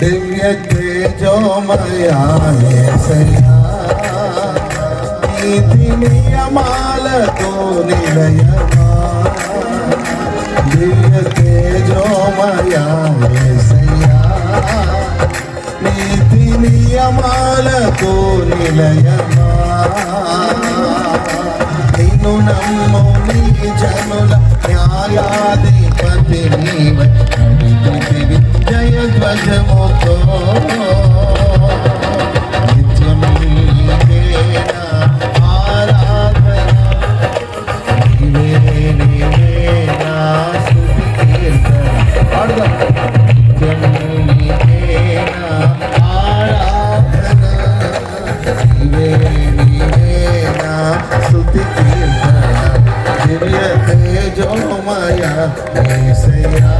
దివ్య తేజోమయా యేసయ్యా నీతి నియమాలతో నిలయమా దివ్య తేజోమయా యేసయ్యా నీతి నియమాలతో నిలయమా నిన్ను నమ్ము నీ జనుల న్యాయాధిపతి నీవై నడిపితివి జయ ధ్వజముతో నిత్యం నీవేనా ఆరాధన నీవేనా స్తుతి కీర్తన పాడుదాం నిత్యం నీవేనా ఆరాధన నీవేనా స్తుతి కీర్తన దివ్య తేజోమయ యేసయ్యా